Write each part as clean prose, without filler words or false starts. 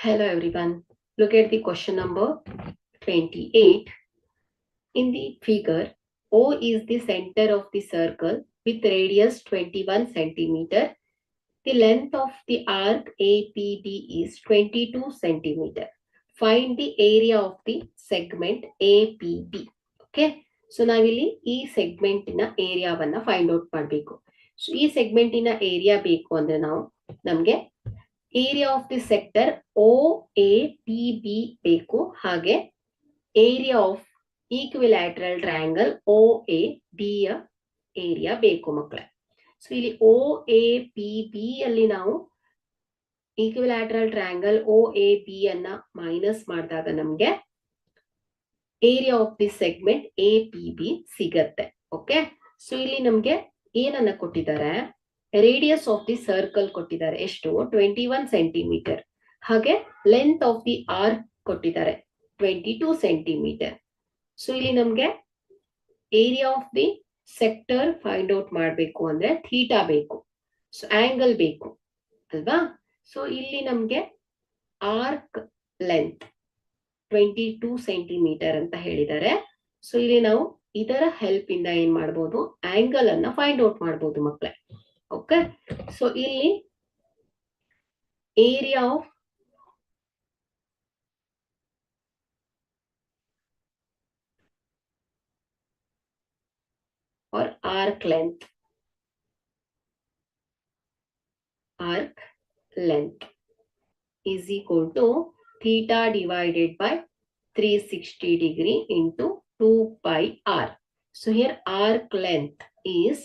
Hello everyone. Look at the question number 28. In the figure, O is the center of the circle with radius 21 centimeter. The length of the arc APD is 22 centimeter. Find the area of the segment APB. Okay. So ನಾವಿಲ್ಲಿ ಈ ಸೆಗ್ಮೆಂಟಿನ ಏರಿಯಾವನ್ನ find out ಮಾಡಬೇಕು. So ಈ ಸೆಗ್ಮೆಂಟಿನ area ಬೇಕು ಅಂದ್ರೆ ನಾವು ನಮಗೆ area of the sector OAPB ಬೇಕು, ಹಾಗೆ area of equilateral triangle OAB ಯ ಏರಿಯಾ ಬೇಕು ಮಕ್ಕಳೇ. ಸೊ ಇಲ್ಲಿ OAPB ಅಲ್ಲಿ ನಾವು ಈಕ್ವಿಲ್ಯಾಟ್ರಲ್ ಟ್ರಯಾಂಗಲ್ OAB ಅನ್ನ ಮೈನಸ್ ಮಾಡಿದಾಗ ನಮ್ಗೆ area of the segment APB ಸಿಗತ್ತೆ. ಓಕೆ. ಸೊ ಇಲ್ಲಿ ನಮ್ಗೆ ಏನನ್ನ ಕೊಟ್ಟಿದ್ದಾರೆ, ರೇಡಿಯಸ್ ಆಫ್ ದಿ ಸರ್ಕಲ್ ಕೊಟ್ಟಿದ್ದಾರೆ, ಎಷ್ಟು 21 ಸೆಂಟಿಮೀಟರ್. ಹಾಗೆ ಲೆಂತ್ ಆಫ್ ದಿ ಆರ್ಕ್ ಕೊಟ್ಟಿದ್ದಾರೆ 22 ಸೆಂಟಿಮೀಟರ್. ಸೊ ಇಲ್ಲಿ ನಮ್ಗೆ area of the sector find out ಮಾಡಬೇಕು ಅಂದ್ರೆ ಥೀಟಾ ಬೇಕು, ಸೊ ಆಂಗಲ್ ಬೇಕು ಅಲ್ವಾ. ಸೊ ಇಲ್ಲಿ ನಮ್ಗೆ ಆರ್ಕ್ ಲೆಂತ್ 22 ಸೆಂಟಿಮೀಟರ್ ಅಂತ ಹೇಳಿದ್ದಾರೆ. ಸೊ ಇಲ್ಲಿ ನಾವು ಇದರ ಹೆಲ್ಪ್ ಇಂದ ಏನ್ ಮಾಡ್ಬೋದು, ಆಂಗಲ್ ಅನ್ನ ಫೈಂಡ್ ಔಟ್ ಮಾಡ್ಬೋದು ಮಕ್ಕಳೇ. ಓಕೆ. ಸೊ ಇಲ್ಲಿ area of or arc length is equal to theta divided by 360 degree into 2 pi r. So here arc length is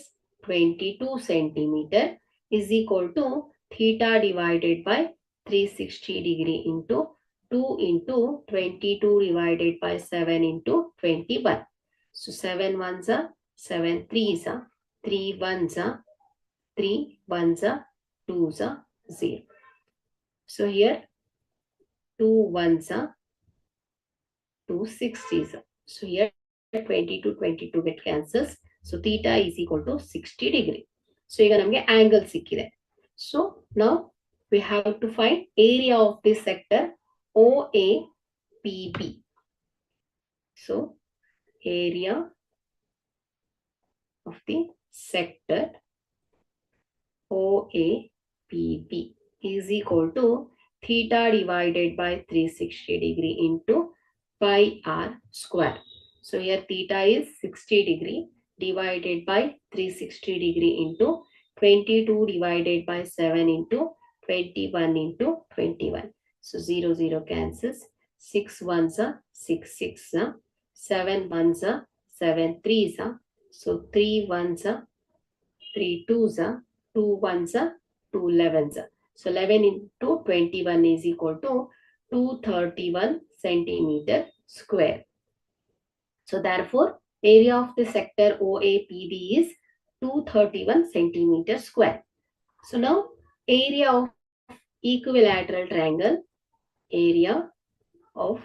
22 centimeter is equal to theta divided by 360 degree into 2 into 22 divided by 7 into 21. So 7 ones are 7 threes are 3 ones are 3 ones are 2s are 0. So here 2 ones are 2 60s. So here 22 get cancels. So theta is equal to 60 degree. So ಈಗ ನಮಗೆ angle ಸಿಕ್ಕಿದೆ. So now we have to find area of this sector OAPB. So area of the sector OAPB is equal to theta divided by 360 degree into pi r square. So here theta is 60 degree divided by 360 degree into 22 divided by 7 into 21 into 21. So 0 cancels. 6 ones are 6 6 are 7 ones are 7 threes are. So 3 ones are 3 twos are 2 ones are 2 11s are. So 11 into 21 is equal to 231 centimeter square. So therefore area of the sector OAPB is 231 centimeter square. So now area of equilateral triangle, area of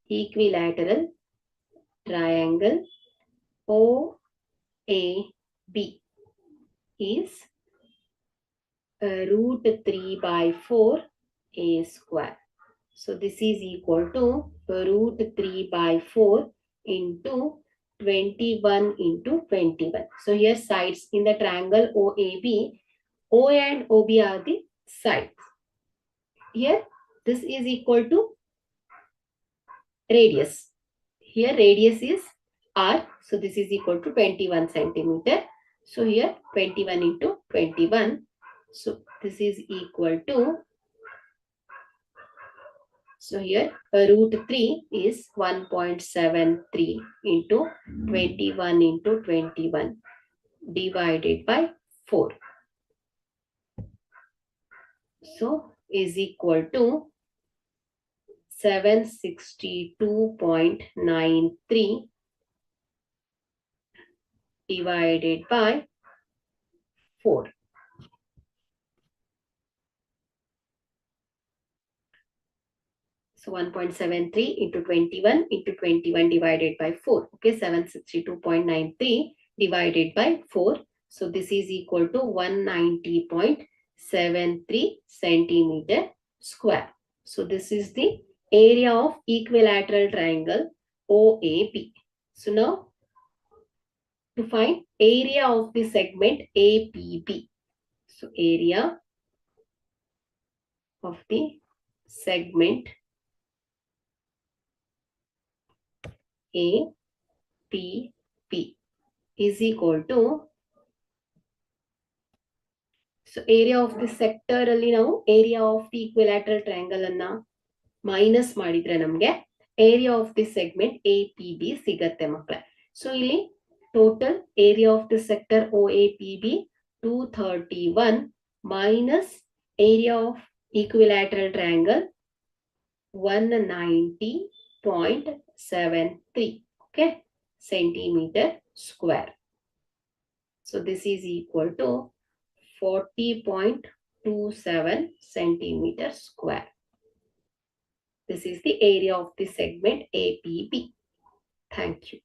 equilateral triangle OAB is root 3 by 4 a square. So this is equal to root 3 by 4 into 21 into 21. So here sides in the triangle OAB, OA and OB are the sides. Here this is equal to radius. Here radius is r. So this is equal to 21 centimeter. So here 21 into 21. So this is equal to, so here root 3 is 1.73 into 21 into 21 divided by 4. So is equal to 762.93 divided by 4. So 1.73 into 21 into 21 divided by 4. Okay, 762.93 divided by 4. So this is equal to 190.73 centimeter square. So this is the area of equilateral triangle OAP. So now to find area of the segment APB. So area of the segment APB is equal to, so area of the sector ಅಲ್ಲಿ ನಾವು area of the equilateral triangle ಅನ್ನ minus ಮಾಡಿದ್ರೆ ನಮಗೆ area of the segment APB ಸಿಗತ್ತೆ ಮಕ್ಕಳೇ. So ಇಲ್ಲಿ total area of the sector OAPB 231 minus area of equilateral triangle 190.73, okay, centimeter square. So this is equal to 40.27 centimeter square. This is the area of the segment APB. Thank you.